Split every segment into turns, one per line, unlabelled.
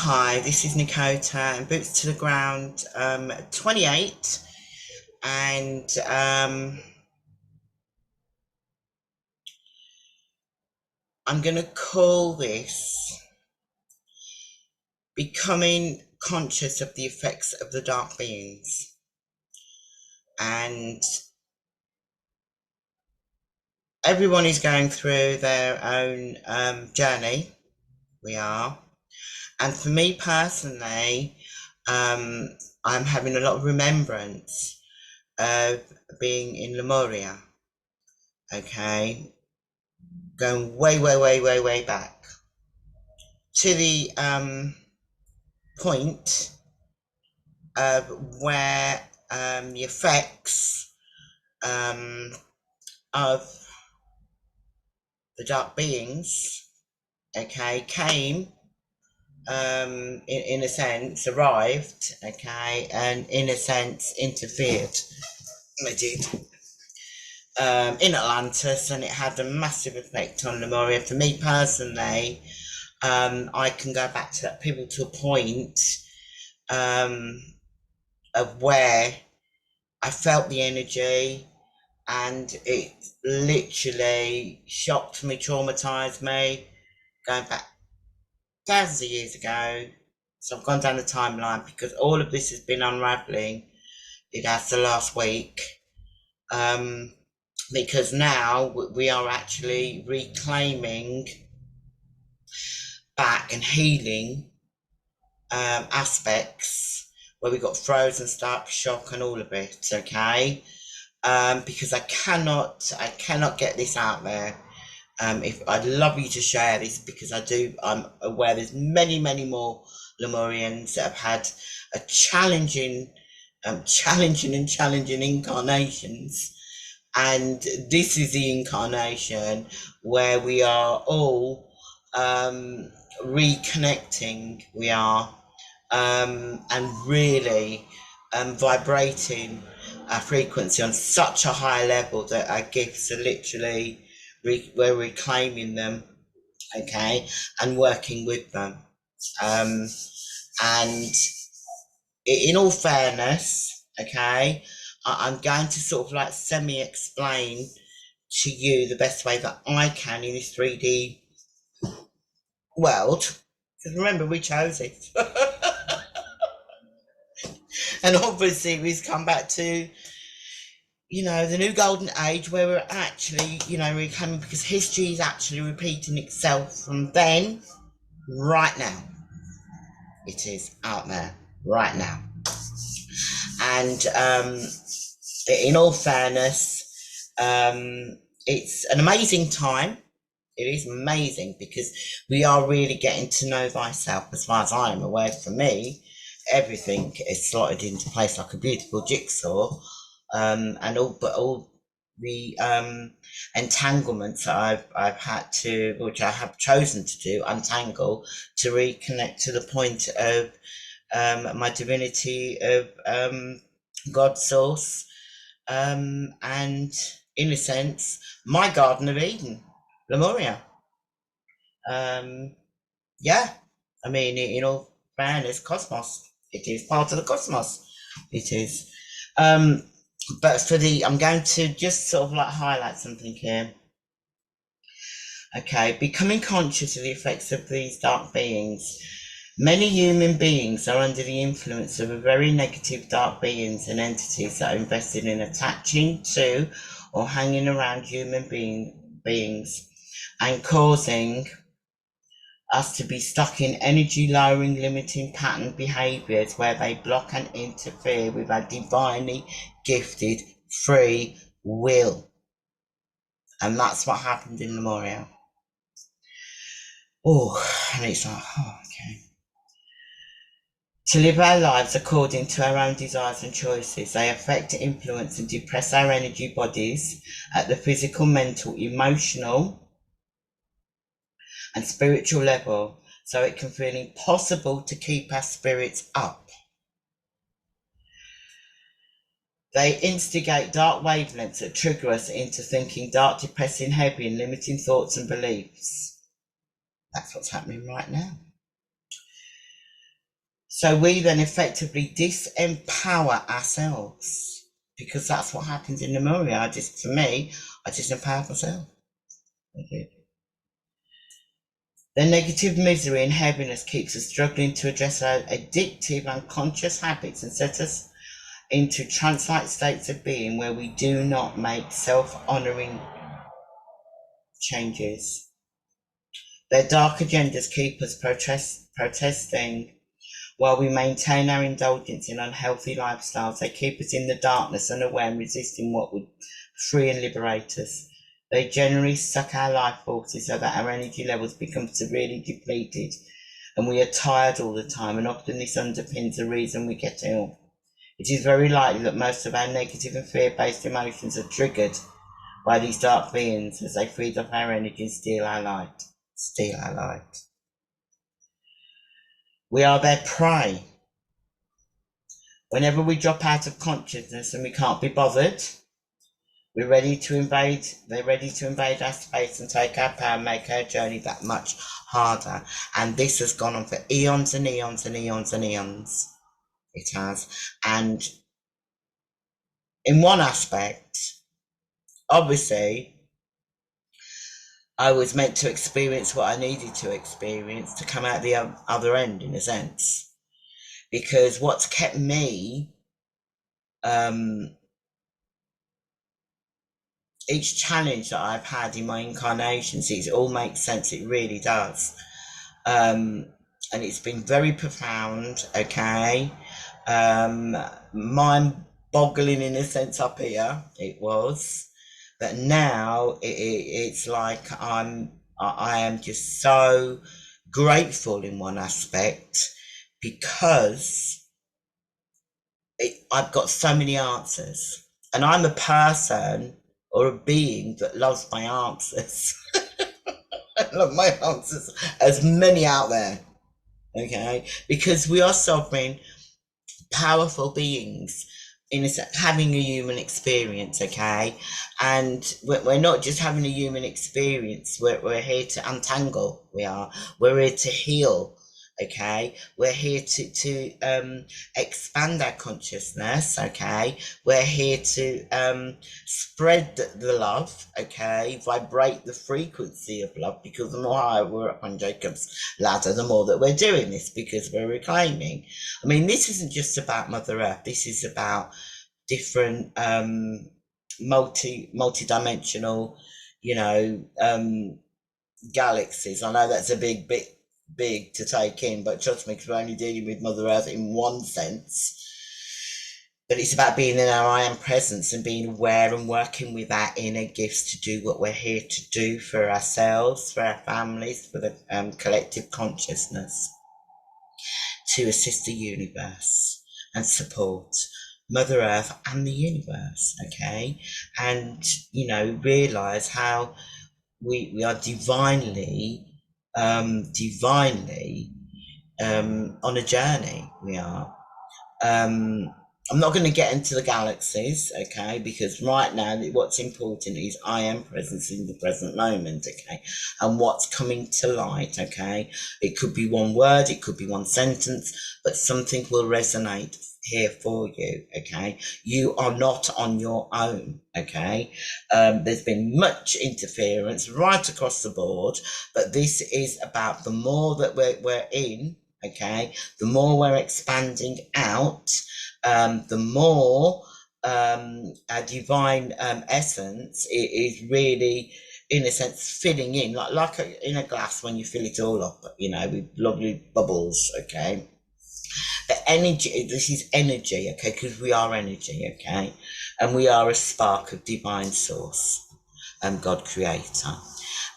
Hi, this is Nikota and Boots to the Ground 28, and I'm going to call this Becoming Conscious of the Effects of the Dark Beings. And everyone is going through their own journey, we are. And for me personally, I'm having a lot of remembrance of being in Lemuria, okay, going way back to the point of where the effects of the dark beings, okay, came, in a sense, arrived, okay, and in a sense interfered. They did. In Atlantis, and it had a massive effect on Lemuria. For me personally, I can go back to that pivotal point of where I felt the energy, and it literally shocked me, traumatized me, going back thousands of years ago. So I've gone down the timeline because all of this has been unraveling. It has the last week. Because now we are actually reclaiming back and healing aspects where we got frozen, stuck, shock, and all of it. Okay, because I cannot get this out there. If I'd love you to share this, because I'm aware there's many more Lemurians that have had a challenging incarnations. And this is the incarnation where we are all reconnecting. We are and really vibrating our frequency on such a high level that our gifts are literally we're reclaiming them, okay, and working with them. And in all fairness, okay, I'm going to sort of like semi-explain to you the best way that I can in this 3D world. Because remember, we chose it. And obviously, we've come back to, the new golden age where we're actually, reclaiming, because history is actually repeating itself from then right now. It is out there right now. And in all fairness, it's an amazing time. It is amazing because we are really getting to know thyself. As far as I am aware, for me, everything is slotted into place like a beautiful jigsaw, and all the entanglements that I've had to, which I have chosen to do, untangle to reconnect to the point of my divinity of God source, and in a sense, my Garden of Eden, Lemuria. Yeah, I mean, in all fairness, cosmos. It is part of the cosmos. It is. But I'm going to just sort of like highlight something here. Okay, becoming conscious of the effects of these dark beings. Many human beings are under the influence of a very negative dark beings and entities that are invested in attaching to or hanging around human beings and causing us to be stuck in energy lowering, limiting pattern behaviors where they block and interfere with our divinely gifted free will. And that's what happened in Lemuria. And it's like, okay. To live our lives according to our own desires and choices, they affect, influence, and depress our energy bodies at the physical, mental, emotional, and spiritual level, so it can feel impossible to keep our spirits up. They instigate dark wavelengths that trigger us into thinking dark, depressing, heavy, and limiting thoughts and beliefs. That's what's happening right now. So we then effectively disempower ourselves, because that's what happens in the Maui. For me, I disempower myself. Okay. The negative misery and heaviness keeps us struggling to address our addictive unconscious habits and set us into trance-like states of being where we do not make self-honoring changes. Their dark agendas keep us protesting while we maintain our indulgence in unhealthy lifestyles. They keep us in the darkness, unaware and resisting what would free and liberate us. They generally suck our life forces so that our energy levels become severely depleted and we are tired all the time, and often this underpins the reason we get ill. It is very likely that most of our negative and fear-based emotions are triggered by these dark beings as they feed off our energy and steal our light. Steal our light. We are their prey. Whenever we drop out of consciousness and we can't be bothered, they're ready to invade our space and take our power and make our journey that much harder. And this has gone on for eons and eons and eons and eons. It has. And in one aspect, obviously, I was meant to experience what I needed to experience to come out the other end, in a sense. Because what's kept me, each challenge that I've had in my incarnations, it all makes sense, it really does. And it's been very profound, okay? Mind-boggling in a sense up here, it was. But now it's like I am just so grateful in one aspect, because I've got so many answers, and I'm a person or a being that loves my answers. I love my answers, as many out there, okay? Because we are sovereign, powerful beings in having a human experience, okay? And we're not just having a human experience, we're here to untangle. We're here to heal, okay? We're here to expand our consciousness, okay? We're here to spread the love, okay? Vibrate the frequency of love, because the more higher we're up on Jacob's ladder, the more that we're doing this, because we're reclaiming. I mean, this isn't just about Mother Earth. This is about different multi-dimensional, galaxies. I know that's a big to take in, but trust me, because we're only dealing with Mother Earth in one sense. But it's about being in our I am presence and being aware and working with our inner gifts to do what we're here to do for ourselves, for our families, for the collective consciousness, to assist the universe and support Mother Earth and the universe, okay? And, realize how we are divinely on a journey. We are. I'm not going to get into the galaxies, okay, because right now what's important is I am presence in the present moment, okay, and what's coming to light, okay. It could be one word, it could be one sentence, but something will resonate here for you, okay. You are not on your own, okay. There's been much interference right across the board, but this is about the more that we're in, okay, the more we're expanding out, the more our divine essence is really, in a sense, filling in, like in a glass when you fill it all up, with lovely bubbles, okay? The energy, this is energy, okay, because we are energy, okay? And we are a spark of divine source, God creator.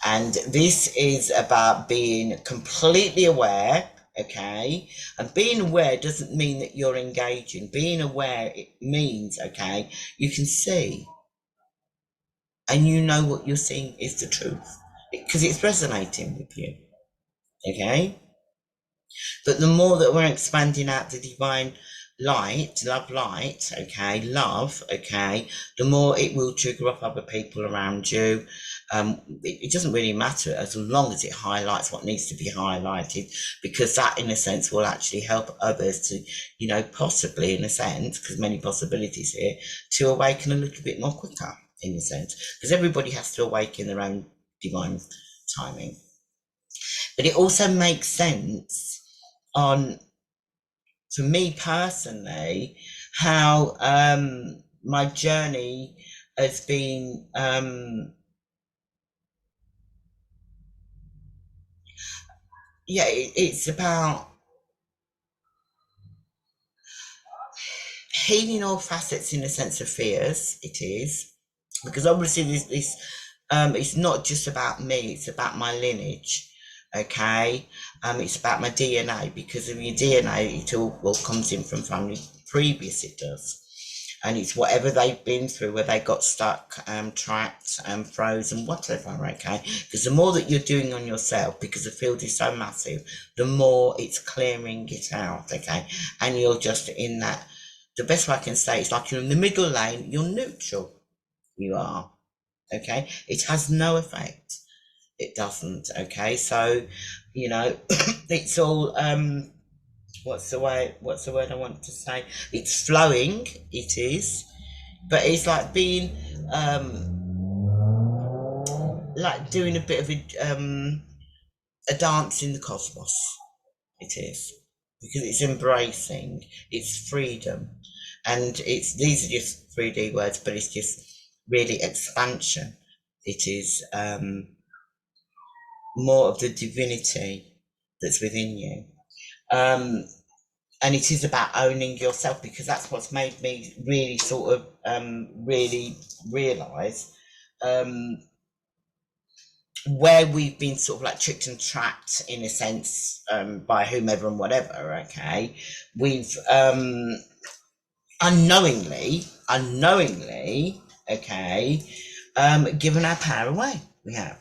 And this is about being completely aware, okay? And being aware doesn't mean that you're engaging. Being aware, it means, okay, you can see and you know what you're seeing is the truth because it's resonating with you, okay? But the more that we're expanding out the divine love light, okay, love, okay, the more it will trigger up other people around you. It doesn't really matter as long as it highlights what needs to be highlighted, because that, in a sense, will actually help others to, possibly, in a sense, because many possibilities here, to awaken a little bit more quicker, in a sense, because everybody has to awaken their own divine timing. But it also makes sense on, for me personally, how my journey has been, it's about healing all facets, in a sense, of fears. It is, because obviously it's not just about me, it's about my lineage. Okay, it's about my DNA, because of your DNA, it all well comes in from family previous, it does, and it's whatever they've been through, where they got stuck, trapped, frozen, whatever. Okay, because the more that you're doing on yourself, because the field is so massive, the more it's clearing it out. Okay, and you're just in that. The best way I can say it's like you're in the middle lane. You're neutral. You are. Okay, it has no effect. It doesn't. Okay, so it's all what's the word I want to say, it's flowing, it is, but it's like being like doing a bit of a dance in the cosmos. It is, because it's embracing, it's freedom, and it's, these are just 3D words, but it's just really expansion. It is more of the divinity that's within you. And it is about owning yourself, because that's what's made me really sort of really realize where we've been sort of like tricked and trapped, in a sense, by whomever and whatever. Okay, we've unknowingly, okay, given our power away. We have.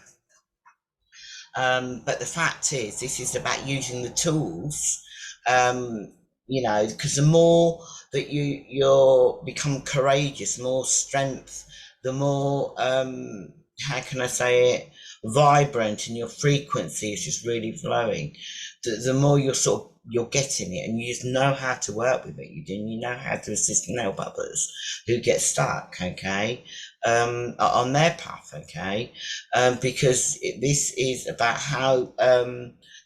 But the fact is, this is about using the tools, because the more that you're become courageous, more strength, the more, how can I say it, vibrant, and your frequency is just really flowing. The more you're getting it, and you just know how to work with it. You know how to assist and help others who get stuck, okay, on their path, okay, because this is about how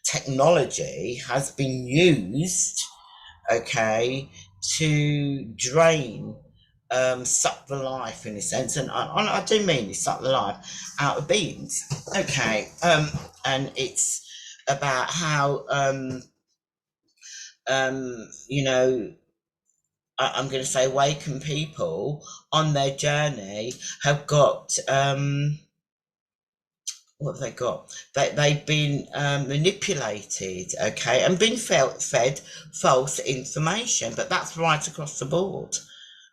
technology has been used, okay, to drain, suck the life, in a sense, and I do mean this, suck the life out of beings, okay, and it's about how you know, I'm going to say awakened people on their journey have got what have they got? They've been manipulated, okay, and been fed false information, but that's right across the board,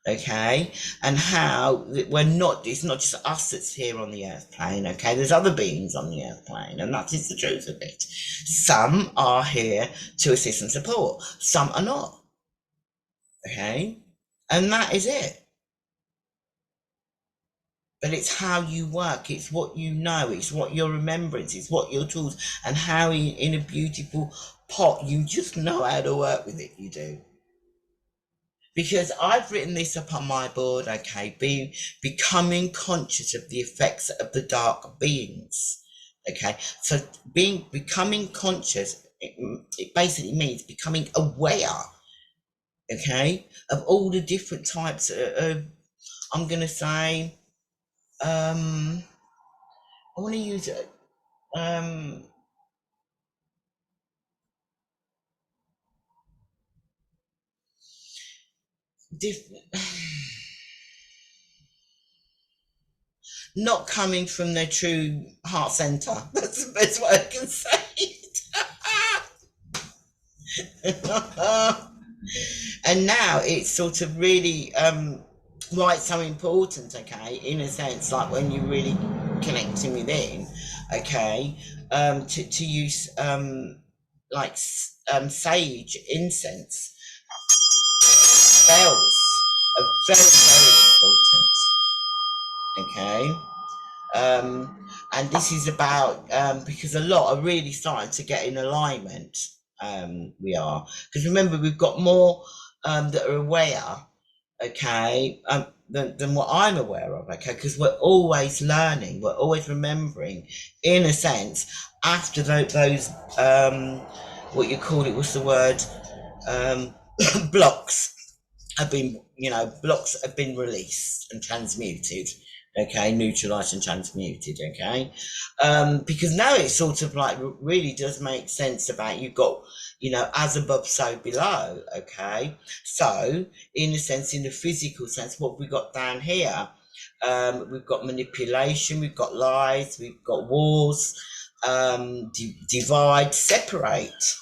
okay, and how we're not, it's not just us that's here on the earth plane, okay, there's other beings on the earth plane, and that is the truth of it. Some are here to assist and support, some are not, okay, and that is it. But it's how you work, it's what you know, it's what your remembrance, it's what your tools, and how in a beautiful pot you just know how to work with it. You do. Because I've written this up on my board, okay, becoming conscious of the effects of the dark beings. Okay, so becoming conscious, it basically means becoming aware, okay, of all the different types of, I'm gonna say, I want to use it. Um, diff- not coming from their true heart center. That's the best way I can say it. And now it's sort of really why it's so important, okay, in a sense, like when you're really connecting within, okay, to use like sage incense. bells are very, very important. Okay. And this is about because a lot are really starting to get in alignment. We are, because remember, we've got more that are aware, okay, than what I'm aware of, okay, because we're always learning, we're always remembering, in a sense, after those what you call it, what's the word, blocks have been, blocks have been released and transmuted, okay, neutralized and transmuted, okay, because now it sort of like really does make sense about you've got, as above, so below, okay, so in a sense, in the physical sense, what we got down here, we've got manipulation, we've got lies, we've got wars, divide, separate.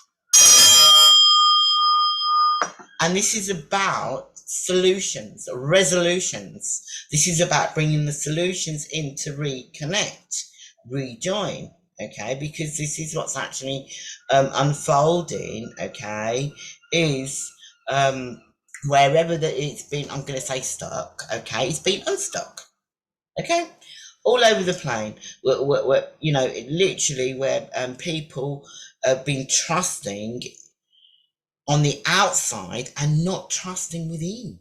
And this is about solutions, resolutions. This is about bringing the solutions in to reconnect, rejoin, okay? Because this is what's actually unfolding, okay, is wherever that it's been, I'm going to say stuck, okay? It's been unstuck, okay? All over the plane, literally where people have been trusting on the outside and not trusting within.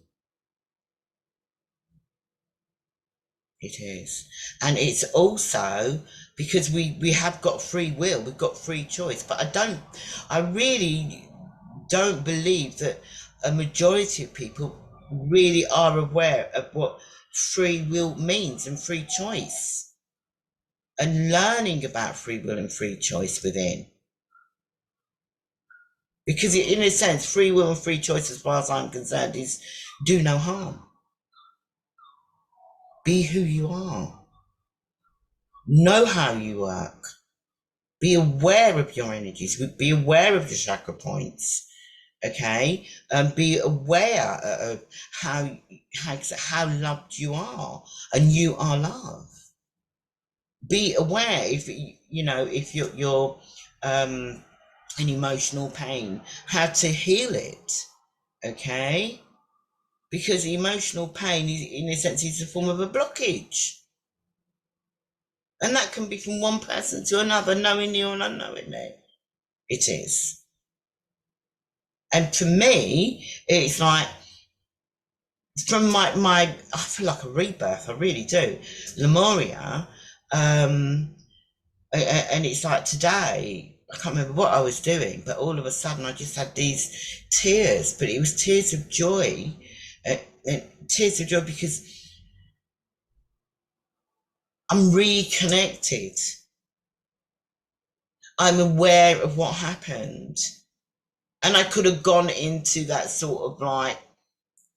It is. And it's also because we have got free will, we've got free choice, but I really don't believe that a majority of people really are aware of what free will means and free choice and learning about free will and free choice within. Because in a sense, free will and free choice, as far as I'm concerned, is do no harm. Be who you are. Know how you work. Be aware of your energies. Be aware of your chakra points. Okay, be aware of how loved you are, and you are love. Be aware if you're in emotional pain, how to heal it. Okay, because emotional pain is, in a sense, is a form of a blockage. And that can be from one person to another, knowingly or unknowingly. It is. And for me, it's like, from my I feel like a rebirth, I really do. Lemuria, and it's like today, I can't remember what I was doing, but all of a sudden I just had these tears, but it was tears of joy, tears of joy because I'm reconnected. I'm aware of what happened. And I could have gone into that sort of like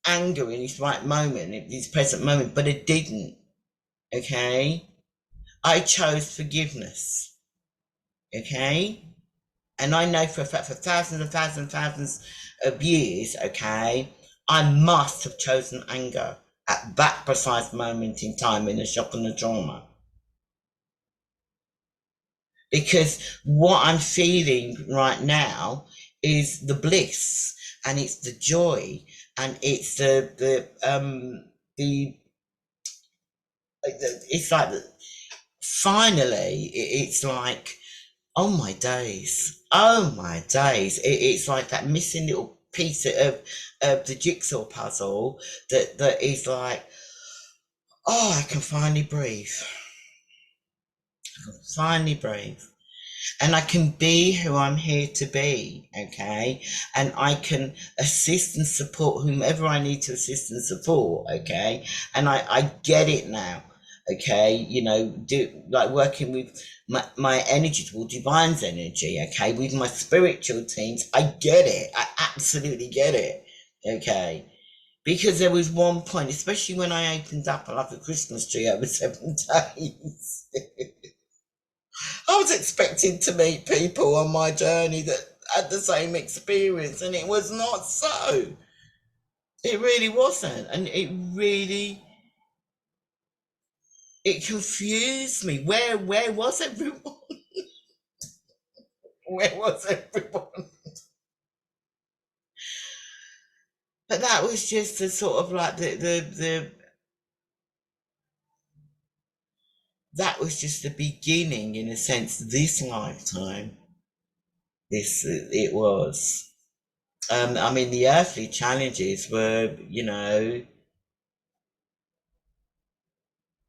anger in this right moment, in this present moment, but I didn't. Okay. I chose forgiveness. Okay. And I know for a fact, for thousands and thousands and thousands of years, okay, I must have chosen anger at that precise moment in time, in the shock and the trauma. Because what I'm feeling right now is the bliss, and it's the joy, and it's the it's like finally it's like, oh my days, oh my days, it's like that missing little piece of the jigsaw puzzle that is like, oh, I can finally breathe, finally breathe. And I can be who I'm here to be, okay? And I can assist and support whomever I need to assist and support, okay? And I get it now, okay? Do like working with my energy tool, Divine's energy, okay? With my spiritual teams, I get it. I absolutely get it, okay? Because there was one point, especially when I opened up like a Christmas tree over 7 days. I was expecting to meet people on my journey that had the same experience, and it was not so. It really wasn't, and it confused me. Where was everyone? Where was everyone? but that was just the sort of like the that was just the beginning, in a sense, this lifetime. This it was. I mean, the earthly challenges were,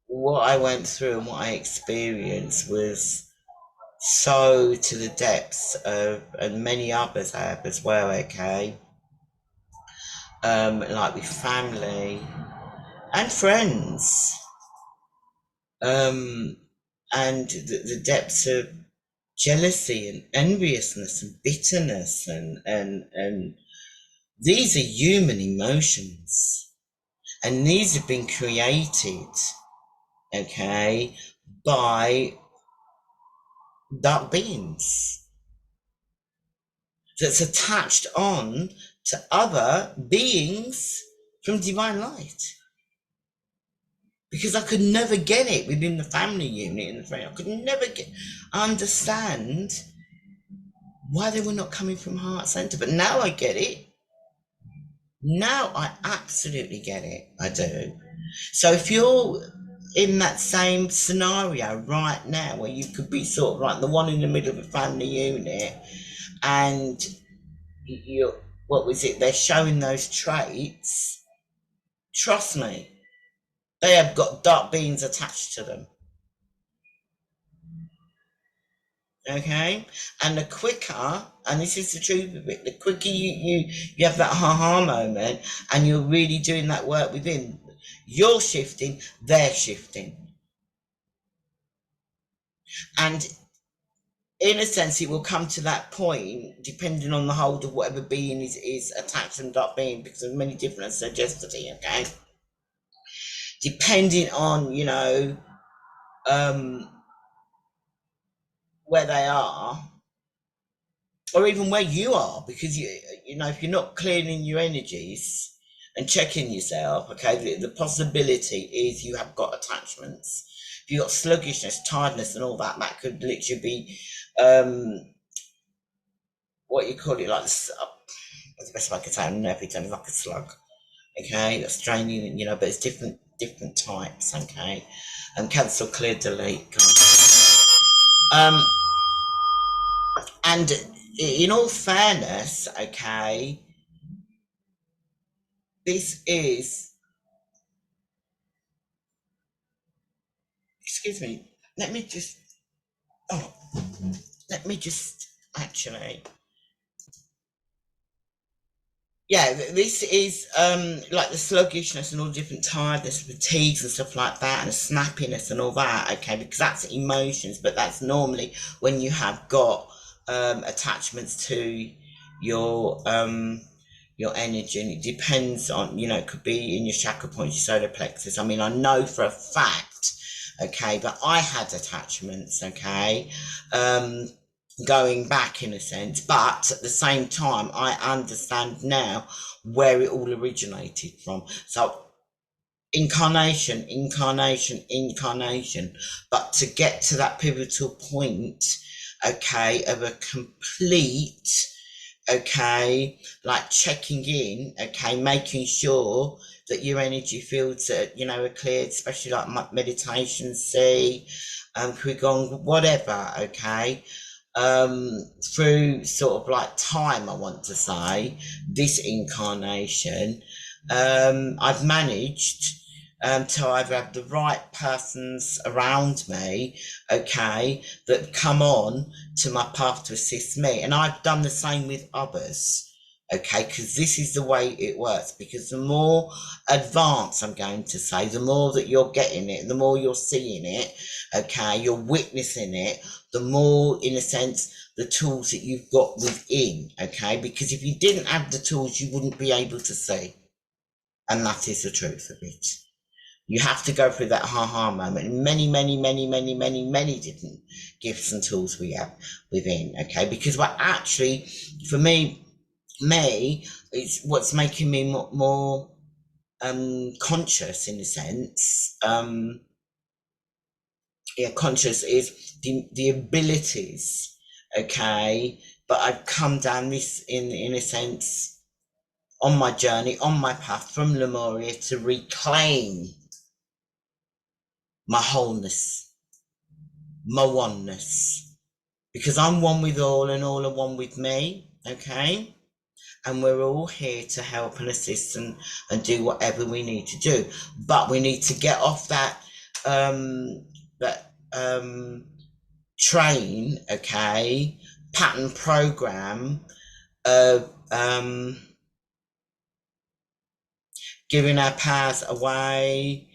what I went through and what I experienced was so to the depths of, and many others have as well, okay? Like with family and friends, um, and the depths of jealousy and enviousness and bitterness and these are human emotions, and these have been created, okay, by dark beings that's attached on to other beings from divine light. Because I could never get it within the family unit in the friend. I could never understand why they were not coming from heart center. But now I get it. Now I absolutely get it. I do. So if you're in that same scenario right now, where you could be sort of like the one in the middle of a family unit, and you, what was it? They're showing those traits. Trust me, they have got dark beings attached to them. Okay, and the quicker, and this is the truth of it, the quicker you have that ha moment, and you're really doing that work within, you're shifting, they're shifting, and in a sense, it will come to that point, depending on the hold of whatever being is attached and not being, because of many different suggestivity, okay? Depending on, um, where they are, or even where you are, because if you're not clearing your energies and checking yourself, okay, the possibility is you have got attachments. If you've got sluggishness, tiredness, and all that, that could literally be what you call it, like the best way I could say, I'm never done like a slug. Okay, that's draining, but it's different types. Okay, and cancel, clear, delete. And in all fairness, okay, this is. Excuse me. Let me just. Oh, let me just actually. Yeah, this is like the sluggishness and all the different tiredness, fatigues and stuff like that, and the snappiness and all that. Okay, because that's emotions, but that's normally when you have got attachments to your um your energy, and it depends on, it could be in your chakra points, your solar plexus. I mean, I know for a fact, okay, but I had attachments, okay, going back in a sense, but at the same time I understand now where it all originated from. So incarnation, but to get to that pivotal point, okay, of a complete, okay, like checking in, okay, making sure that your energy fields are cleared, especially like meditation, see, qigong, whatever, okay, through sort of like time, I want to say, this incarnation, I've managed to either have the right persons around me, okay, that come on to my path to assist me. And I've done the same with others. Okay, because this is the way it works. Because the more advanced, I'm going to say, the more that you're getting it, the more you're seeing it, okay, you're witnessing it, the more, in a sense, the tools that you've got within, okay? Because if you didn't have the tools, you wouldn't be able to see. And that is the truth of it. You have to go through that ha moment. Many different gifts and tools we have within, okay? Because we're actually, for me, it's what's making me more conscious, in a sense. Conscious is the abilities, okay? But I've come down this in a sense on my journey, on my path from Lemuria to reclaim my wholeness, my oneness, because I'm one with all and all are one with me, okay? And we're all here to help and assist and do whatever we need to do. But we need to get off that train, okay, pattern program of giving our powers away,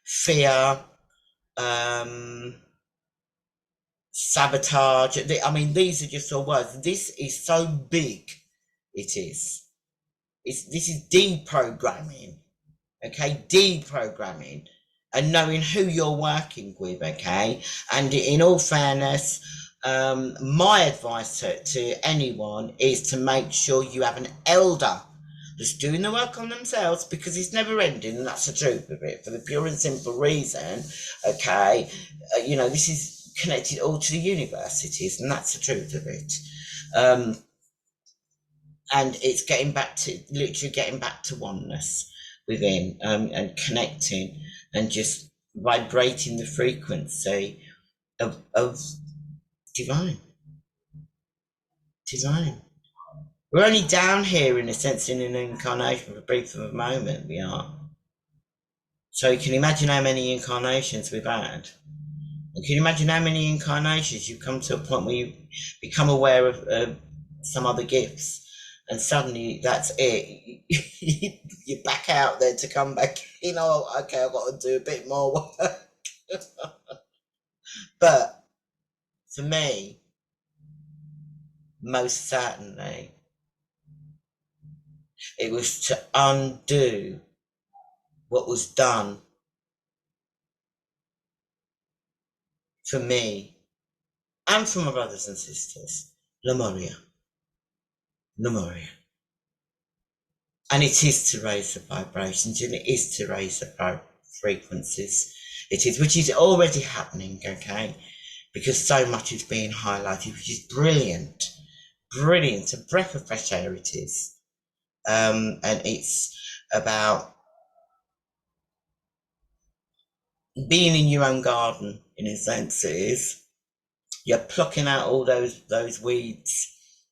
fear, sabotage. I mean, these are just all words. This is so big. It is. This is deprogramming. Okay, deprogramming and knowing who you're working with. Okay, and in all fairness, my advice to anyone is to make sure you have an elder that's doing the work on themselves, because it's never ending, and that's the truth of it, for the pure and simple reason, okay, this is connected all to the universe, it is, and that's the truth of it. And it's literally getting back to oneness within, and connecting and just vibrating the frequency of divine. We're only down here in a sense in an incarnation for a brief of a moment, we are. So you can imagine how many incarnations we've had. And can you imagine how many incarnations you've come to a point where you become aware of some other gifts, and suddenly that's it. You're back out there to come back in. Oh, okay, I've got to do a bit more work. But for me, most certainly, it was to undo what was done for me and for my brothers and sisters. Lemuria. And it is to raise the vibrations, and it is to raise the frequencies. It is, which is already happening, okay? Because so much is being highlighted, which is brilliant. Brilliant. A breath of fresh air it is. And it's about being in your own garden, in a sense it is. You're plucking out all those weeds,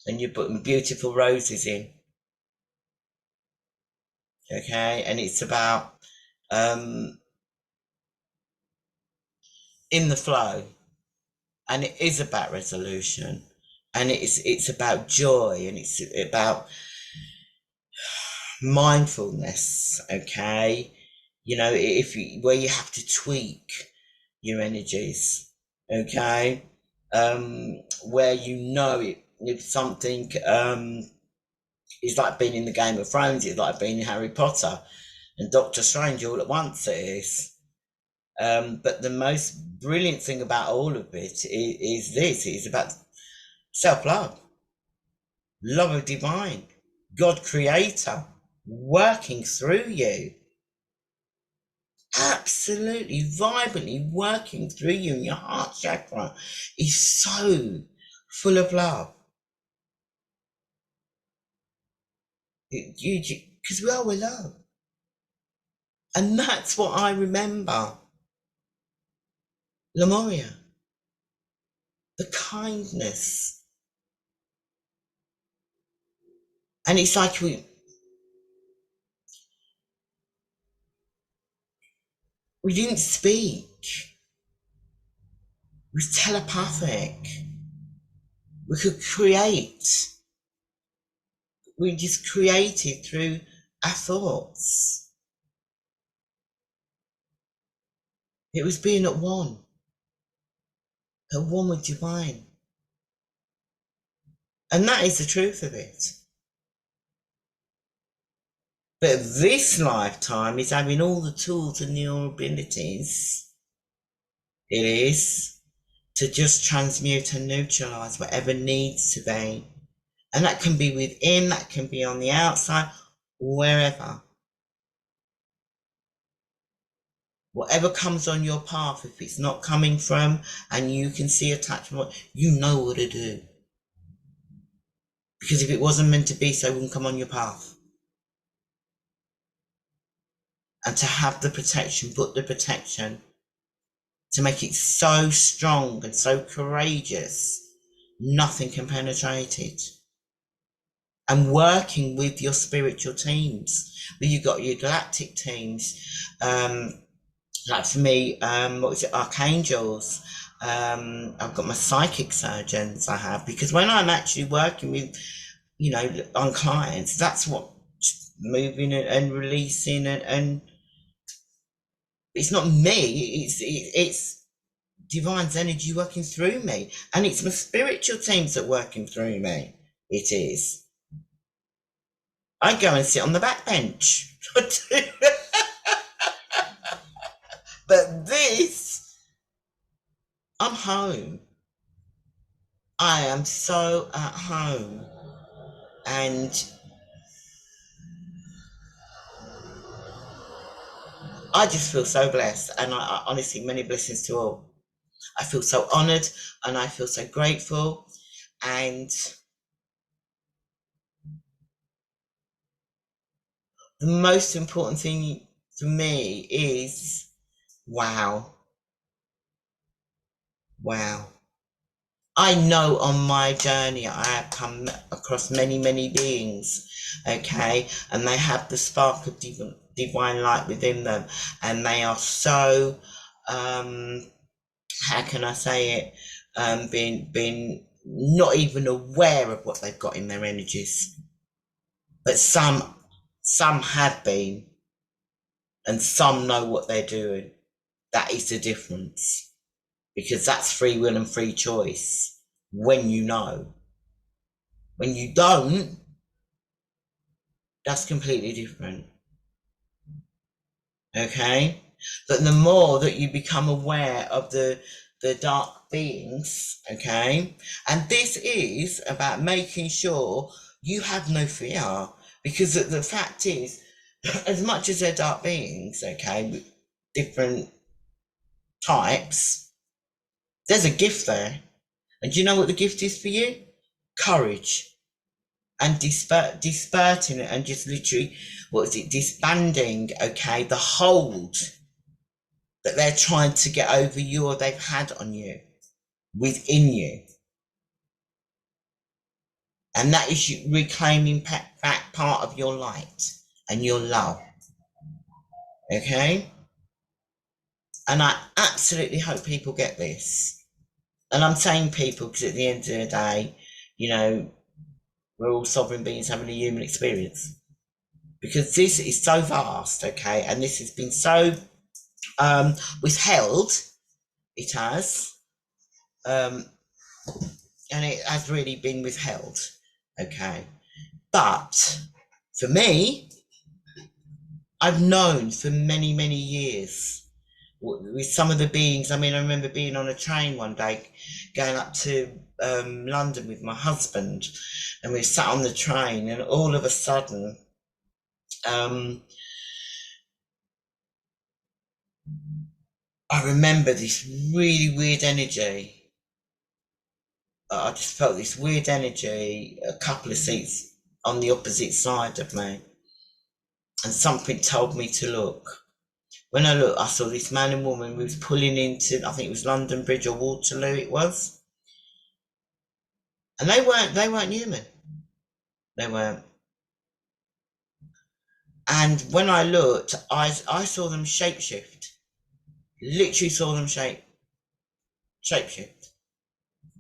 and you're putting beautiful roses in. Okay, and it's about in the flow, and it is about resolution, and it's about joy, and it's about mindfulness. Okay, where you have to tweak your energies. Okay, where if something is like being in the Game of Thrones, it's like being in Harry Potter and Doctor Strange all at once, it is. But the most brilliant thing about all of it is this: it's about self-love, love of divine, God creator working through you, absolutely vibrantly working through you, and your heart chakra is so full of love. Because we are with love. And that's what I remember. Lemuria. The kindness. And it's like we didn't speak. It was telepathic. We could create. We just created through our thoughts. It was being at one with divine. And that is the truth of it. But this lifetime is having all the tools and your abilities. It is to just transmute and neutralize whatever needs to be. And that can be within, that can be on the outside, wherever. Whatever comes on your path, if it's not coming from and you can see attachment, you know what to do. Because if it wasn't meant to be so, it wouldn't come on your path. And to have the protection, put the protection, to make it so strong and so courageous, nothing can penetrate it. And working with your spiritual teams, where you've got your galactic teams, like for me, what was it, archangels. I've got my psychic surgeons I have, because when I'm actually working with, you know, on clients, that's what moving and releasing and it's not me, it's divine's energy working through me, and it's my spiritual teams that are working through me. It is. I go and sit on the back bench. But this, I'm home. I am so at home. And I just feel so blessed. And I honestly, many blessings to all. I feel so honoured and I feel so grateful. And the most important thing for me is wow. Wow. I know on my journey I have come across many, many beings, okay, and they have the spark of divine light within them, and they are so, how can I say it, being not even aware of what they've got in their energies, but some have been, and some know what they're doing. That is the difference, because that's free will and free choice when you know. When you don't, that's completely different. Okay? But the more that you become aware of the dark beings, okay? And this is about making sure you have no fear. Because the fact is, as much as they're dark beings, okay, with different types, there's a gift there. And do you know what the gift is for you? Courage. And disperting it and just literally, what is it, disbanding, okay, the hold that they're trying to get over you or they've had on you, within you. And that is you reclaiming back part of your light and your love. Okay? And I absolutely hope people get this. And I'm saying people because at the end of the day, you know, we're all sovereign beings having a human experience. Because this is so vast, okay? And this has been so withheld, it has. And it has really been withheld, okay? But for me, I've known for many, many years with some of the beings. I mean, I remember being on a train one day going up to London with my husband, and we sat on the train, and all of a sudden, I remember this really weird energy. I just felt this weird energy a couple of seats on the opposite side of me, and something told me to look. When I looked, I saw this man and woman who was pulling into, I think it was London Bridge or Waterloo it was. And they weren't human. They weren't. And when I looked, I saw them shapeshift. Literally saw them shapeshift.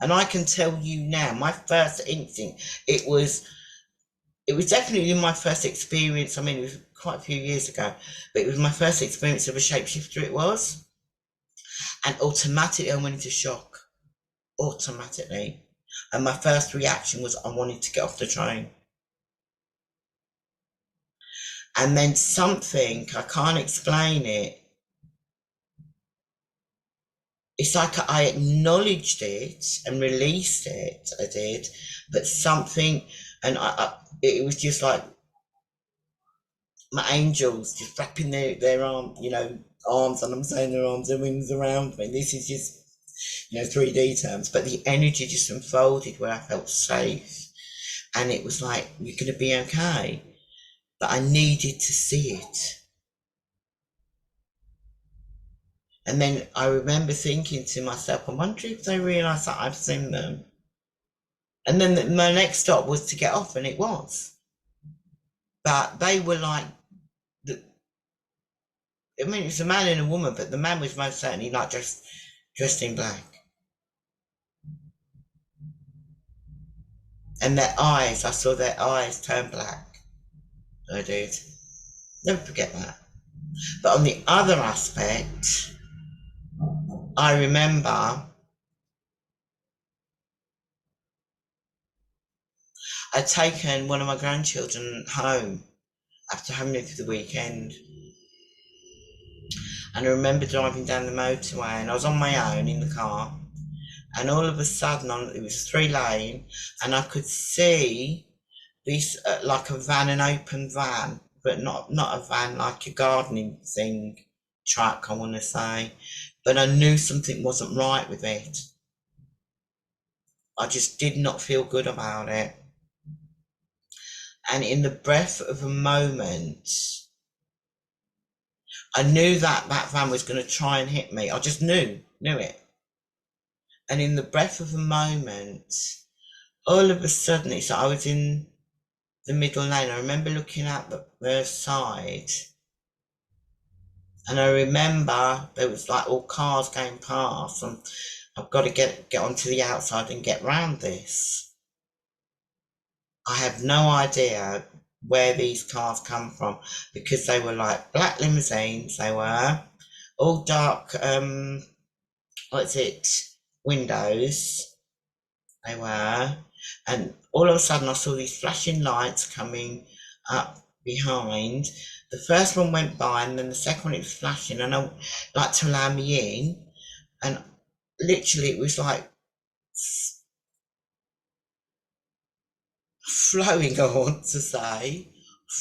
And I can tell you now, my first instinct, it was definitely my first experience. I mean, it was quite a few years ago, but it was my first experience of a shapeshifter, it was. And automatically I went into shock. Automatically. And my first reaction was I wanted to get off the train. And then something, I can't explain it. It's like I acknowledged it and released it, I did, but something, and it was just like my angels just wrapping their arm, you know, arms, and I'm saying their arms and wings around me. This is just, you know, 3D terms, but the energy just unfolded where I felt safe. and it was like, you're going to be okay. But I needed to see it. And then I remember thinking to myself, I wonder if they realise that I've seen them. And then my next stop was to get off, and it was. But they were like, I mean, it's a man and a woman, but the man was most certainly not just dressed in black. And their eyes, I saw their eyes turn black. I did. Never forget that. But on the other aspect, I remember I'd taken one of my grandchildren home after having it for the weekend. And I remember driving down the motorway, and I was on my own in the car. And all of a sudden, it was 3-lane, and I could see this like a van, an open van, but not a van like a gardening thing, truck, I want to say. But I knew something wasn't right with it. I just did not feel good about it. And in the breath of a moment, I knew that that van was going to try and hit me. I just knew it. And in the breath of a moment, all of a sudden, it's like I was in the middle lane. I remember looking out the side, and I remember there was like all cars going past, and I've got to get onto the outside and get round this. I have no idea where these cars come from, because they were like black limousines. They were all dark, what's it, windows. They were, and all of a sudden I saw these flashing lights coming up behind. The first one went by, and then the second one, it was flashing, and I like to allow me in, and literally it was like flowing, I want to say,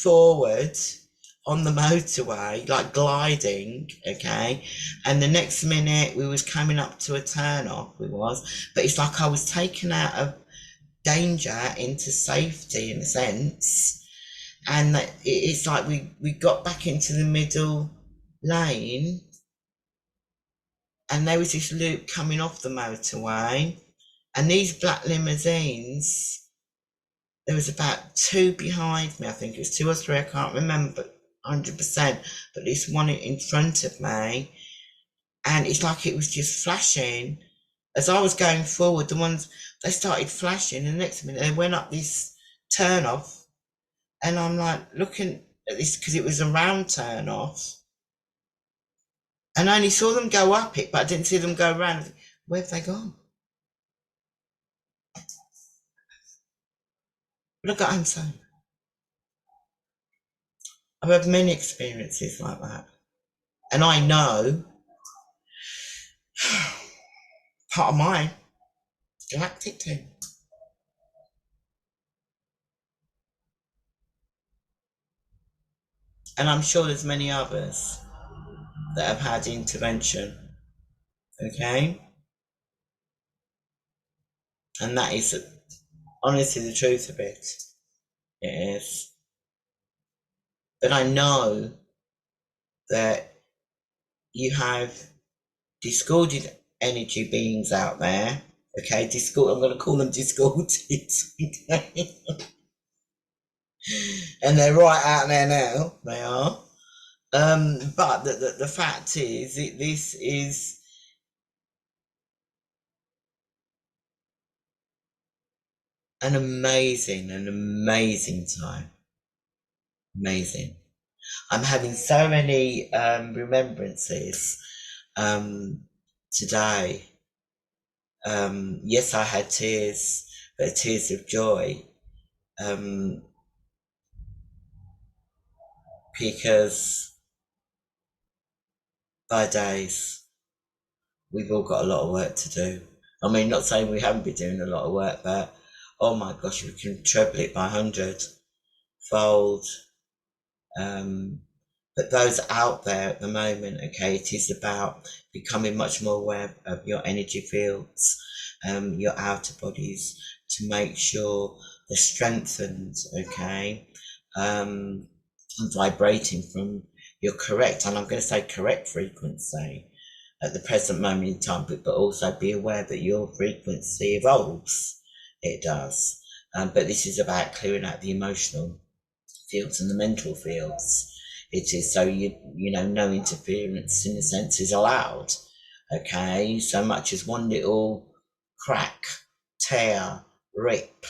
forward on the motorway, like gliding, okay. And the next minute we was coming up to a turn off, but it's like I was taken out of danger into safety in a sense. And it's like we got back into the middle lane, and there was this loop coming off the motorway, and these black limousines, there was about 2 behind me. I think it was 2 or 3, I can't remember 100%, but at least one in front of me. And it's like it was just flashing. As I was going forward, the ones, they started flashing, and the next minute they went up this turn off, and I'm like looking at this, because it was a round turn off, and I only saw them go up it, but I didn't see them go around. Where have they gone? But I got home saying, I've had many experiences like that, and I know part of my galactic team. And I'm sure there's many others that have had intervention. Okay? And that is honestly the truth of it. It is. But I know that you have discorded energy beings out there. Okay, I'm going to call them discorded. Okay? And they're right out there now. They are. But the fact is, this is an amazing time. Amazing. I'm having so many remembrances today. Yes, I had tears, but tears of joy, because by days we've all got a lot of work to do. I mean, not saying we haven't been doing a lot of work, but oh my gosh, we can treble it by 100-fold. But those out there at the moment, okay, it is about becoming much more aware of your energy fields, your outer bodies, to make sure they're strengthened, okay, and vibrating from your correct, and I'm going to say correct frequency at the present moment in time, but also be aware that your frequency evolves. It does. But this is about clearing out the emotional fields and the mental fields. It is so you know no interference in a sense is allowed. Okay, so much as one little crack, tear, rip,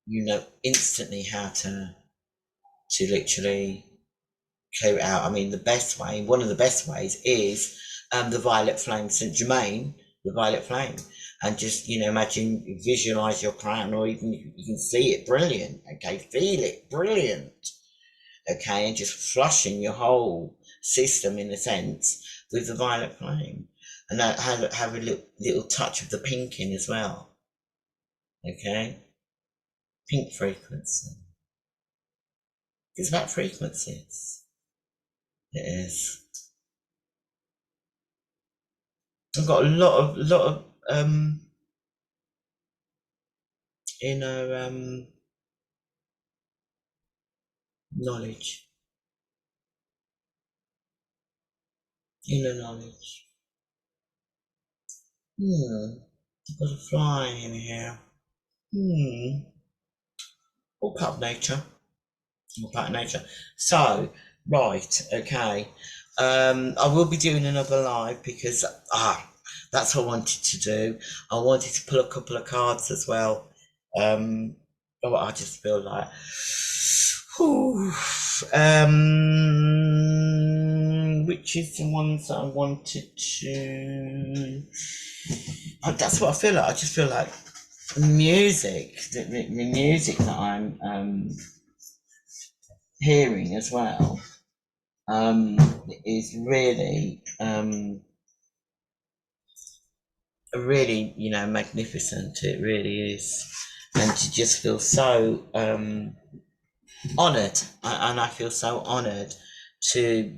you know instantly how to literally clear it out. I mean, the best way, one of the best ways is the violet flame, Saint Germain, the violet flame, and just imagine, visualize your crown, or even you can see it, brilliant. Okay, feel it, brilliant. Okay, and just flushing your whole system in a sense with the violet flame, and that have a little touch of the pink in as well. Okay, pink frequency. It's about frequencies. It is. I've got a lot of inner knowledge, inner knowledge. I've got a fly in here. All part of nature. All part of nature. So, right, okay. I will be doing another live because that's what I wanted to do. I wanted to pull a couple of cards as well. I just feel like, whew, which is the ones that I wanted to. That's what I feel like. I just feel like music, the music that I'm hearing as well, is really, magnificent. It really is, and to just feel so honoured, and I feel so honoured to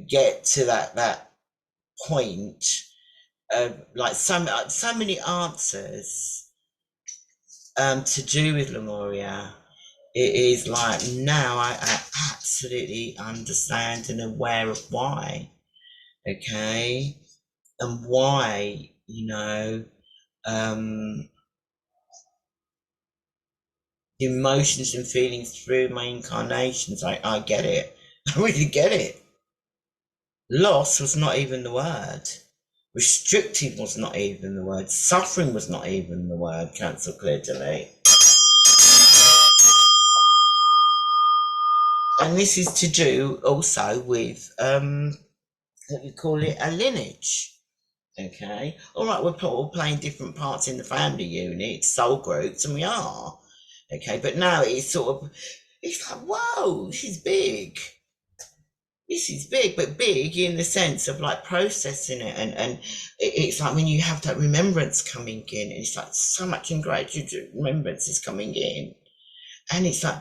get to that point of like so many answers to do with Lemuria. It is like now I absolutely understand and aware of why, okay, and why the emotions and feelings through my incarnations. I get it. I really get it. Loss was not even the word. Restricted was not even the word. Suffering was not even the word. Cancel, clear, delete. And this is to do also with what we call it, a lineage. Okay, all right, we're all playing different parts in the family unit, soul groups, and we are. Okay, but now it's it's like, whoa, this is big. This is big, but big in the sense of like processing it, and it's like when you have that remembrance coming in, and it's like so much ingratitude, remembrance is coming in, and it's like,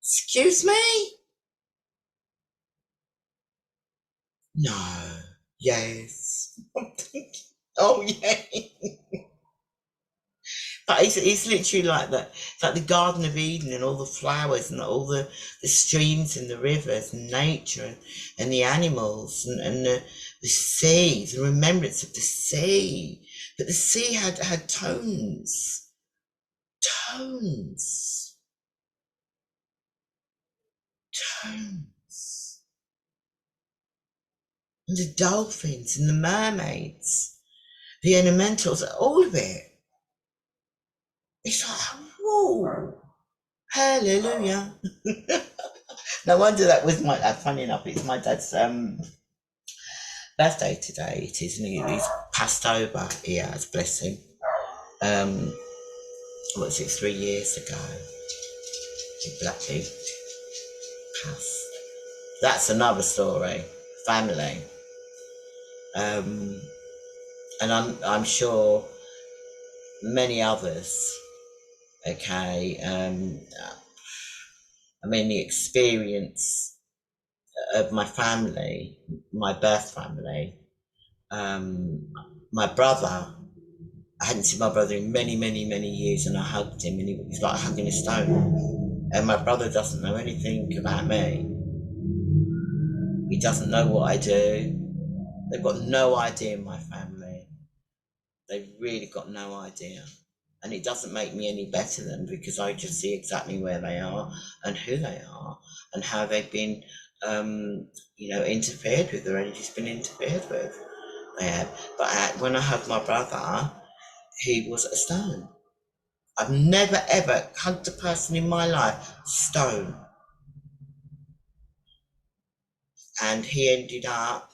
excuse me, no, yes, oh yeah. But it's literally like that. It's like the Garden of Eden and all the flowers and all the streams and the rivers and nature and the animals and the sea, the remembrance of the sea. But the sea had tones, tones, tones. And the dolphins and the mermaids, the elementals, all of it. It's like, whoa, hallelujah. No wonder that was my. Funny enough, it's my dad's birthday today. It is, and he's passed over. He has, bless him. What was it? 3 years ago, he blackly passed. That's another story. Family, and I'm sure many others. Okay, I mean the experience of my family, my birth family, my brother I hadn't seen my brother in many, many, many years, and I hugged him, and he was like hugging a stone. And my brother doesn't know anything about me. He doesn't know what I do. They've got no idea in my family. They've really got no idea. And it doesn't make me any better than, because I just see exactly where they are and who they are and how they've been, interfered with. Their energy's been interfered with. They have. But when I hugged my brother, he was a stone. I've never ever hugged a person in my life, stone. And he ended up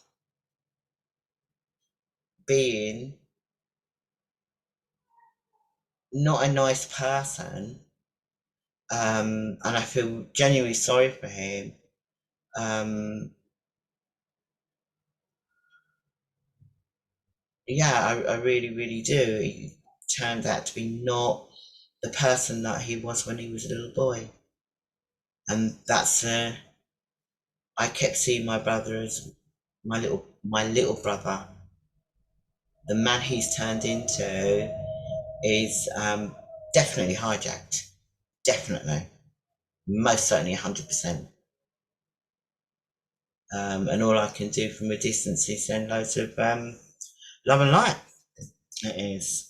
being not a nice person. And I feel genuinely sorry for him. Yeah, I really, really do. He turned out to be not the person that he was when he was a little boy. And I kept seeing my brother as my little brother. The man he's turned into is definitely hijacked. Definitely. Most certainly 100%. And all I can do from a distance is send loads of love and light. It is.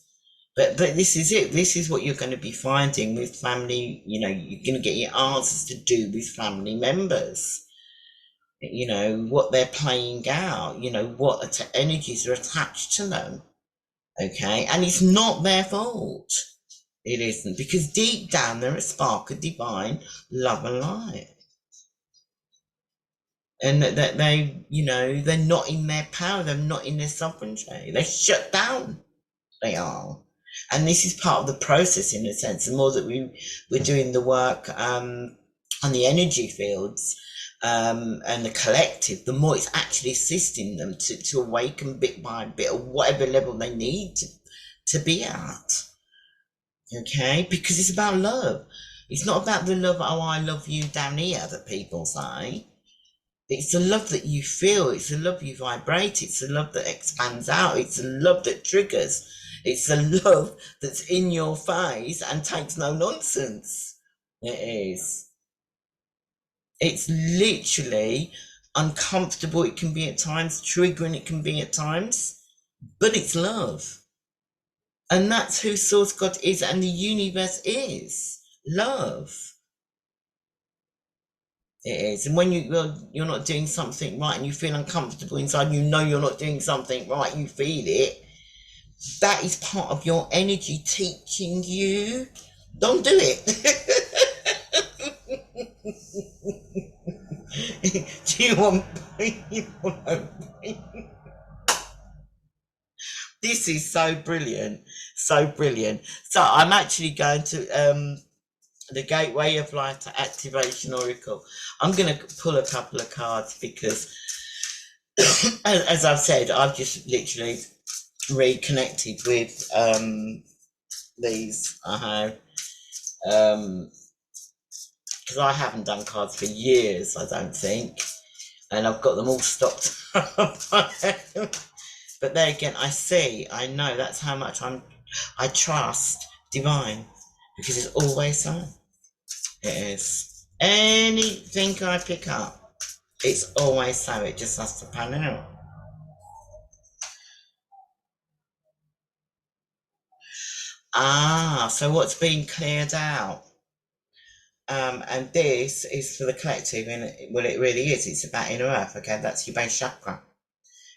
But this is it. This is what you're going to be finding with family. You're going to get your answers to do with family members. What they're playing out. What energies are attached to them. Okay, and it's not their fault. It isn't, because deep down they're a spark of divine love and light. And that they're not in their power, they're not in their sovereignty, they're shut down. They are. And this is part of the process, in a sense. The more that we're doing the work on the energy fields and the collective, the more it's actually assisting them to awaken bit by bit, or whatever level they need to be at. Okay, because it's about love. It's not about the love, oh, I love you down here, that people say. It's the love that you feel. It's the love you vibrate. It's the love that expands out. It's the love that triggers. It's the love that's in your face and takes no nonsense. It is. It's literally uncomfortable. It can be at times, triggering it can be at times, but it's love. And that's who Source God is, and the universe is love. It is. And when you're not doing something right and you feel uncomfortable inside, you're not doing something right, you feel it. That is part of your energy teaching you, don't do it. Do you want This is so brilliant. So brilliant. So I'm actually going to the Gateway of Light Activation Oracle. I'm going to pull a couple of cards because, as I've said, I've just literally reconnected with these. I have, because I haven't done cards for years, I don't think, and I've got them all stocked up. But there again, I know that's how much I trust divine, because it's always so. It is. Anything I pick up, it's always so. It just has to pan out. So what's being cleared out? And this is for the collective, and it really is. It's about inner earth. Okay, that's your base chakra.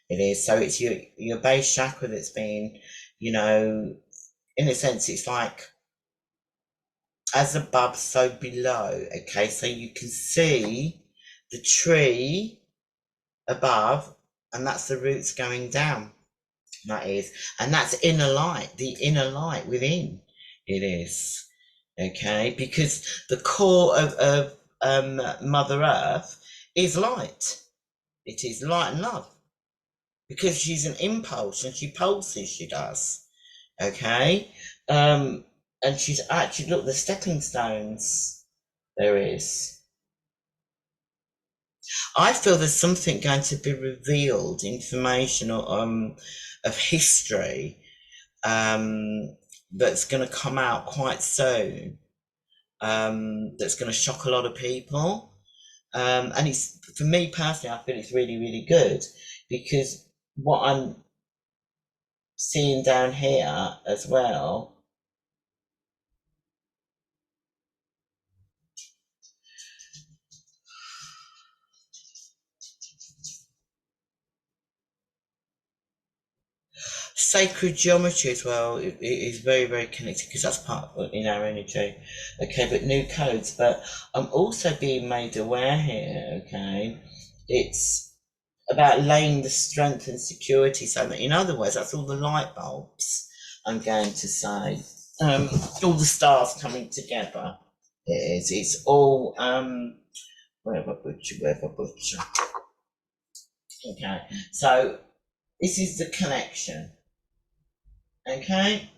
It is. So it's your base chakra that's been, in a sense, it's like as above, so below. Okay, so you can see the tree above, and that's the roots going down. That is, and that's inner light, the inner light within. It is. Okay, because the core of Mother Earth is light. It is light and love, because she's an impulse and she pulses. She does. Okay, and she's actually, look, the stepping stones. There is. I feel there's something going to be revealed, information or of history that's going to come out quite soon. That's going to shock a lot of people. And it's, for me personally, I feel it's really, really good, because what I'm seeing down here as well, sacred geometry as well, it is very, very connected, because that's part of in our energy. Okay, but new codes. But I'm also being made aware here, okay, it's about laying the strength and security, so that, in other words, that's all the light bulbs, I'm going to say, all the stars coming together. It is, it's all, where have I butcher? Okay, so this is the connection. Okay,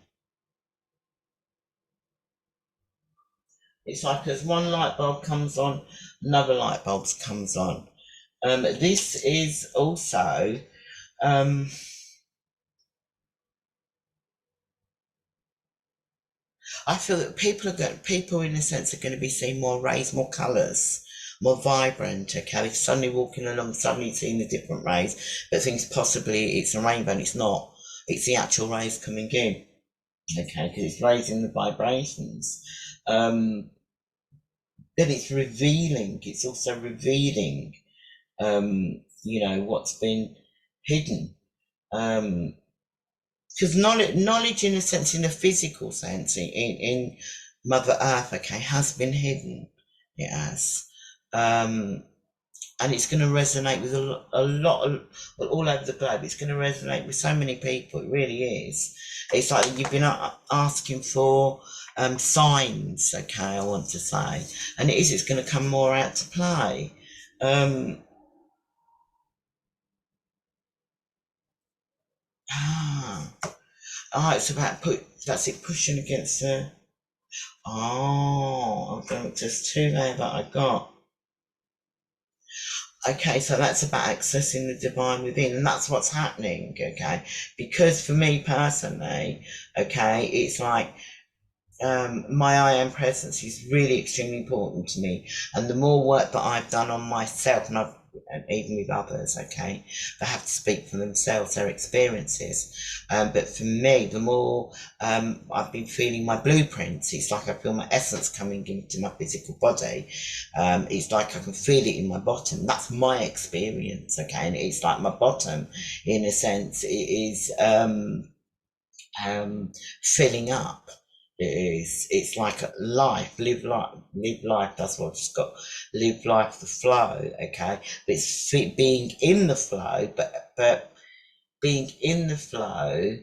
it's like as one light bulb comes on, another light bulb comes on. This is also, um, I feel that people in a sense are going to be seeing more rays, more colours, more vibrant. Okay, suddenly walking along, suddenly seeing the different rays, but things possibly it's a rainbow, and it's not. It's the actual rays coming in. Okay, because it's raising the vibrations. Um, then it's revealing. It's also revealing. What's been hidden. Because knowledge, in a sense, in a physical sense, in Mother Earth, okay, has been hidden. It has. Um, and it's going to resonate with a lot of, well, all over the globe. It's going to resonate with so many people. It really is. It's like you've been asking for signs, okay, I want to say. And it is, it's going to come more out to play. Um, ah, it's about that's it, pushing against the. Oh, I don't, there's two there that I got. Okay, so that's about accessing the divine within, and that's what's happening, okay? Because for me personally, okay, it's like my I am presence is really extremely important to me, and the more work that I've done on myself, and even with others, okay, they have to speak for themselves, their experiences. But for me, the more I've been feeling my blueprints, it's like I feel my essence coming into my physical body. It's like I can feel it in my bottom. That's my experience, okay, and it's like my bottom, in a sense, it is filling up. It is. It's like life. Live life. Live life. That's what it's got. Live life. The flow. Okay. But it's being in the flow, but being in the flow,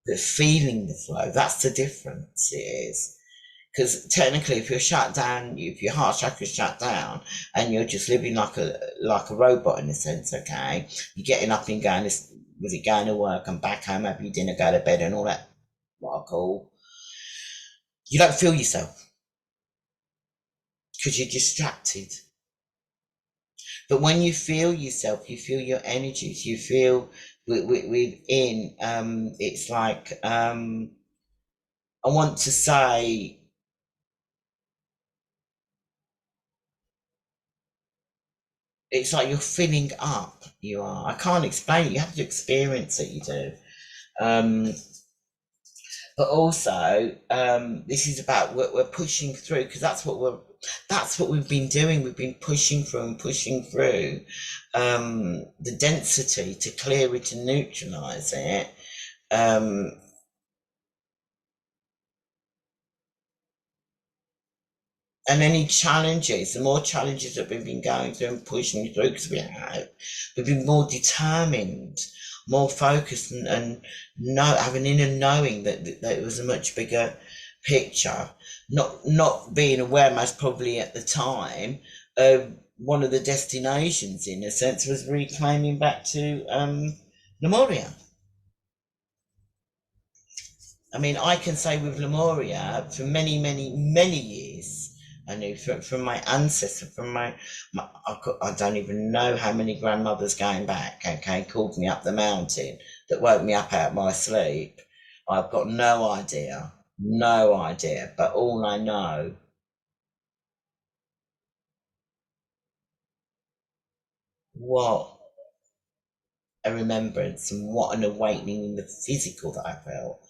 but feeling the flow. That's the difference. It is. Because technically, if you're shut down, if your heart chakra's shut down, and you're just living like a robot in a sense, okay, you're getting up and going. Was it going to work and back home, have your dinner, go to bed, and all that? What I call, you don't feel yourself because you're distracted. But when you feel yourself, you feel your energies, you feel within. It's like, I want to say, it's like you're filling up. You are. I can't explain it. You have to experience it. You do. Um, but also, this is about we're pushing through, because that's what we've been doing. We've been pushing through and pushing through the density to clear it and neutralize it. Um, and any challenges, the more challenges that we've been going through and pushing through, because we've been more determined, more focused, and have an inner knowing that it was a much bigger picture. Not being aware, most probably at the time, one of the destinations, in a sense, was reclaiming back to Lemuria. I mean, I can say with Lemuria, for many, many, many years, I knew from my ancestor, I don't even know how many grandmothers going back, okay, called me up the mountain, that woke me up out of my sleep. I've got no idea, but all I know, what a remembrance and what an awakening in the physical that I felt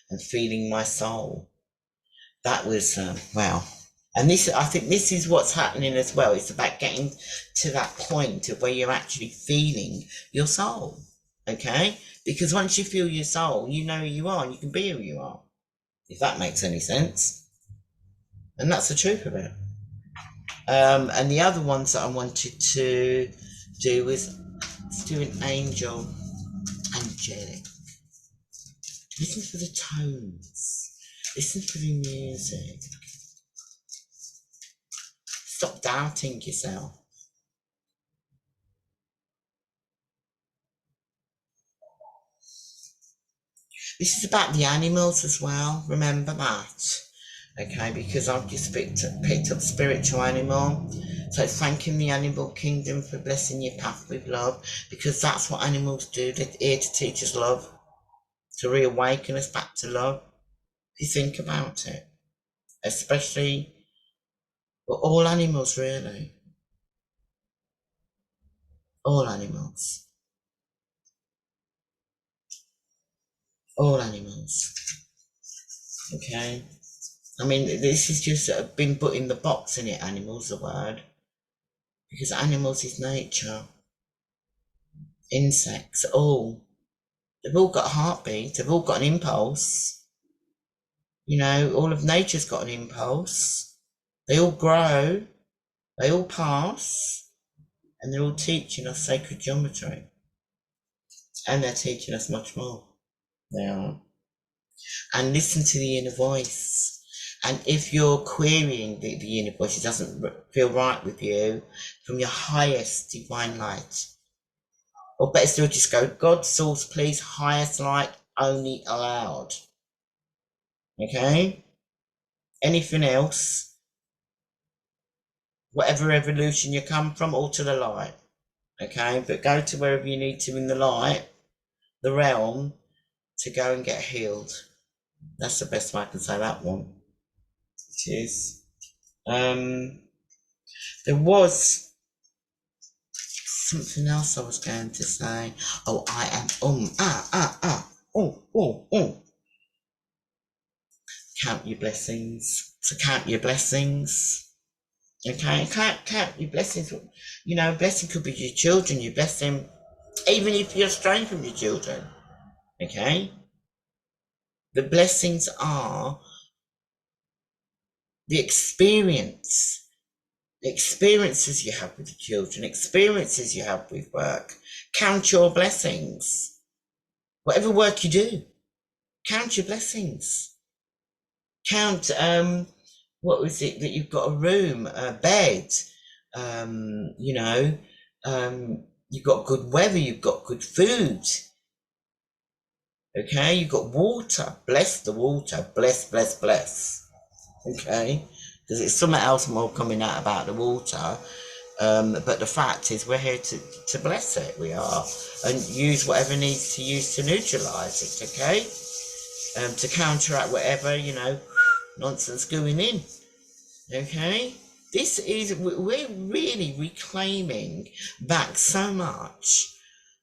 and feeling my soul. That was, wow. And this, I think this is what's happening as well. It's about getting to that point of where you're actually feeling your soul. Okay? Because once you feel your soul, you know who you are and you can be who you are. If that makes any sense. And that's the truth of it. And the other ones that I wanted to do was let's do an angelic. Listen for the tones. Listen for the music. Stop doubting yourself. This is about the animals as well. Remember that. Okay, because I've just picked up spiritual animal. So thanking the animal kingdom for blessing your path with love, because that's what animals do. They're here to teach us love, to reawaken us back to love. If you think about it, especially well, all animals, really, all animals, all animals. Okay, I mean this is just been put in the box, in it. Animals, the word, because animals is nature. Insects, all they've all got a heartbeat. They've all got an impulse. You know, all of nature's got an impulse. They all grow. They all pass, and they're all teaching us sacred geometry. And they're teaching us much more. They are. And listen to the inner voice. And if you're querying the inner voice, it doesn't feel right with you, from your highest divine light. Or better still, just go, God, source, please, highest light, only allowed. Okay? Anything else, whatever evolution you come from, all to the light. Okay? But go to wherever you need to in the light, the realm, to go and get healed. That's the best way I can say that one. It is. There was something else I was going to say. Oh, I am count your blessings. So count your blessings. Okay, count your blessings. You know, blessing could be your children. You bless them, even if you're estranged from your children. Okay, the blessings are the experiences you have with the children, experiences you have with work. Count your blessings. Whatever work you do, count your blessings. Count what was it that you've got, a room, a bed, you know, you've got good weather, you've got good food. Okay, you've got water. Bless the water. Bless. Okay, because it's something else more coming out about the water. But the fact is, we're here to bless it. We are, and use whatever needs to use to neutralise it. Okay, to counteract whatever, you know, nonsense going in. Okay, this is, we're really reclaiming back so much.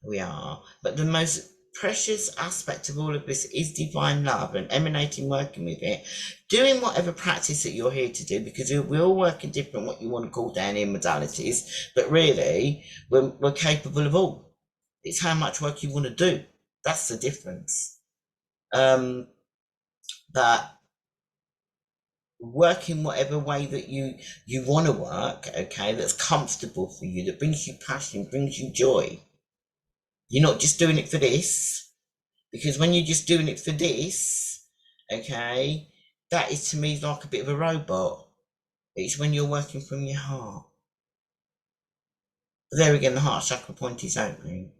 We are, but the most precious aspect of all of this is divine love and emanating, working with it, doing whatever practice that you're here to do, because we all work in different, what you want to call down here, modalities, but really we're capable of all. It's how much work you want to do. That's the difference. But work in whatever way that you want to work, okay, that's comfortable for you, that brings you passion, brings you joy. You're not just doing it for this, because when you're just doing it for this, okay, that is to me like a bit of a robot. It's when you're working from your heart. But there again, the heart chakra point is opening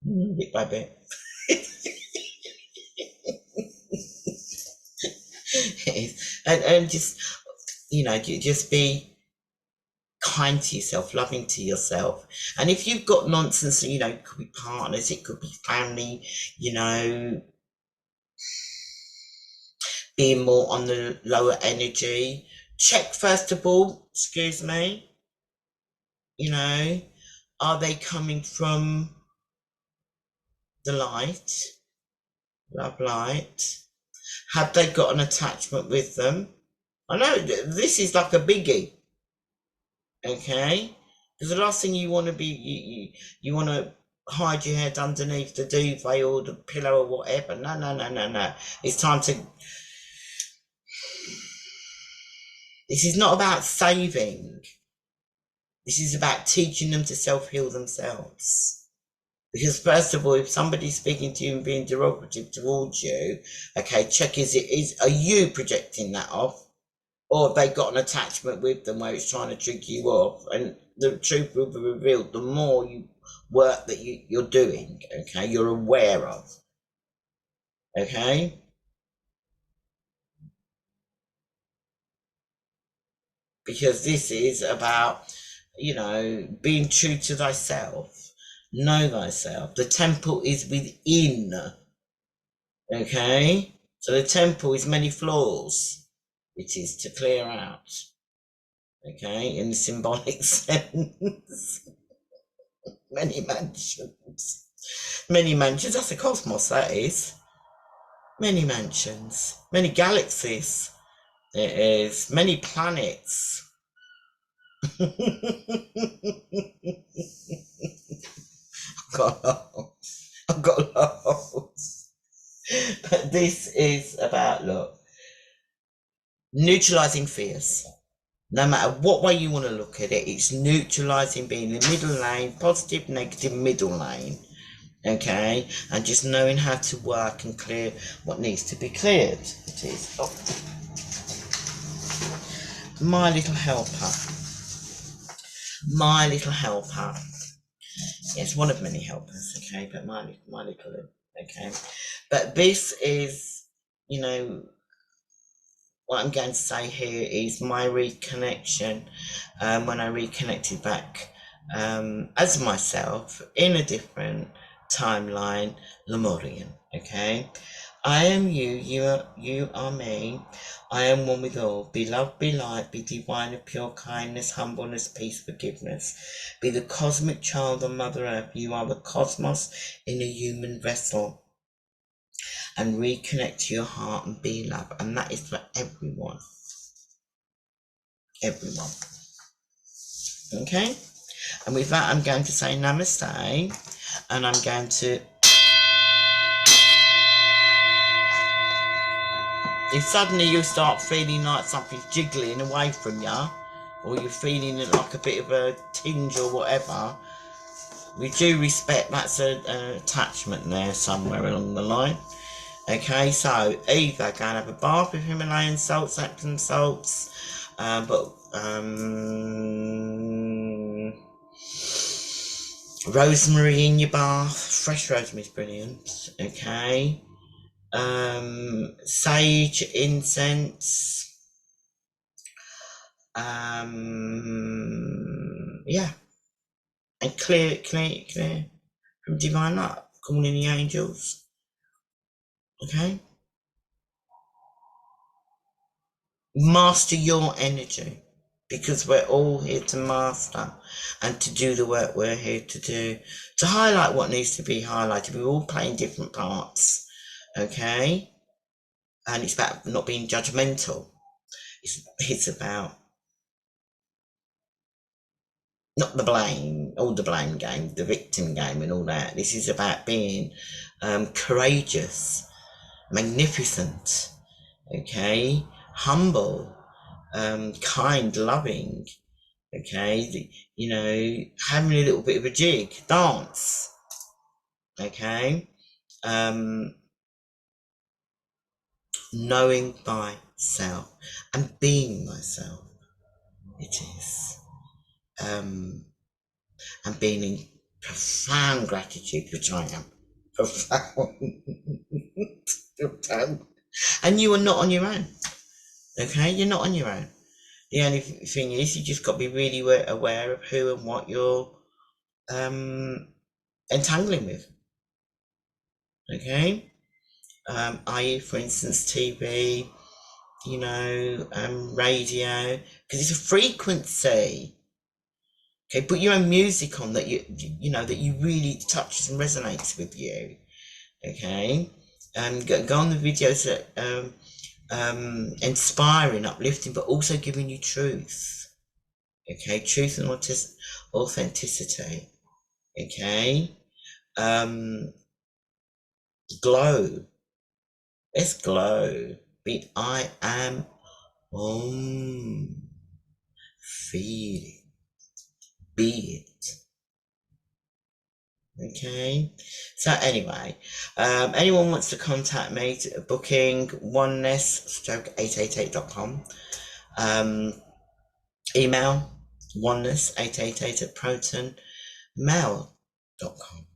bit by bit. and just, you know, just be kind to yourself, loving to yourself. And if you've got nonsense, you know, it could be partners, it could be family, you know, being more on the lower energy. Check first of all, excuse me, you know, are they coming from the light, love light? Have they got an attachment with them? I know this is like a biggie, okay? Because the last thing you want to be, you want to hide your head underneath the duvet or the pillow or whatever. No, no, no, no, no. It's time to. This is not about saving. This is about teaching them to self-heal themselves. Because first of all, if somebody's speaking to you and being derogative towards you, okay, check are you projecting that off? Or have they got an attachment with them where it's trying to trick you off? And the truth will be revealed the more you work that you're doing, okay, you're aware of, okay? Because this is about, being true to thyself. Know thyself. The temple is within, okay? So the temple is many floors. It is to clear out, okay, in the symbolic sense. Many mansions. Many mansions. That's the cosmos, that is. Many mansions. Many galaxies. It is. Many planets. I've got loads. But this is about, look, neutralizing fears. No matter what way you want to look at it, it's neutralizing, being the middle lane, positive, negative middle lane. Okay, and just knowing how to work and clear what needs to be cleared. It is. Oh. My little helper. My little helper. Yes, one of many helpers, okay, but my little, okay. But this is, what I'm going to say here is my reconnection, when I reconnected back as myself in a different timeline, Lemurian, okay? I am you are me. I am one with all. Be love, be light, be divine of pure kindness, humbleness, peace, forgiveness. Be the cosmic child of Mother Earth. You are the cosmos in a human vessel. And reconnect to your heart and be love. And that is for everyone. Everyone. Okay? And with that, I'm going to say namaste. And I'm going to... If suddenly you start feeling like something's jiggling away from you, or you're feeling like a bit of a tinge or whatever, with due respect, that's an attachment there somewhere along the line. Okay, so either go and have a bath with Himalayan salts, Epsom salts, rosemary in your bath. Fresh rosemary is brilliant. Okay. Sage, incense. Yeah. And clear from divine light. Calling the angels. Okay. Master your energy, because we're all here to master and to do the work we're here to do, to highlight what needs to be highlighted. We're all playing different parts, okay? And it's about not being judgmental. It's about not all the blame game, the victim game and all that. This is about being courageous, magnificent, okay? Humble, kind, loving, okay, having a little bit of a jig, dance, okay, knowing thyself and being myself, it is, and being in profound gratitude, which I am, profound, and you are not on your own, okay, you're not on your own. The only thing is, you just got to be really aware of who and what you're entangling with. Okay? I.e., for instance, TV, you know, radio, because it's a frequency. Okay, put your own music on that you know that you really touches and resonates with you. Okay, go on the videos that inspiring, uplifting, but also giving you truth. Okay, truth and authenticity. Okay, glow. Let's glow. Be I am feeling. Be it. Okay, so anyway, anyone wants to contact me to booking oneness-888.com, email oneness888 at protonmail.com.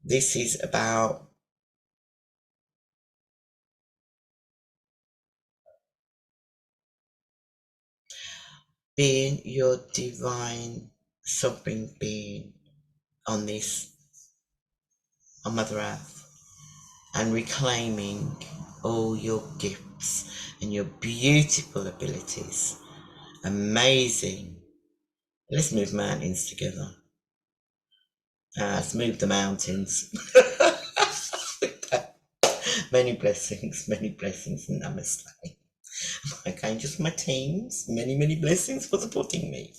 This is about being your divine sovereign being on Mother Earth, and reclaiming all your gifts and your beautiful abilities. Amazing. Let's move mountains together. Let's move the mountains. Many blessings, and namaste. Okay, just my teams. Many blessings for supporting me.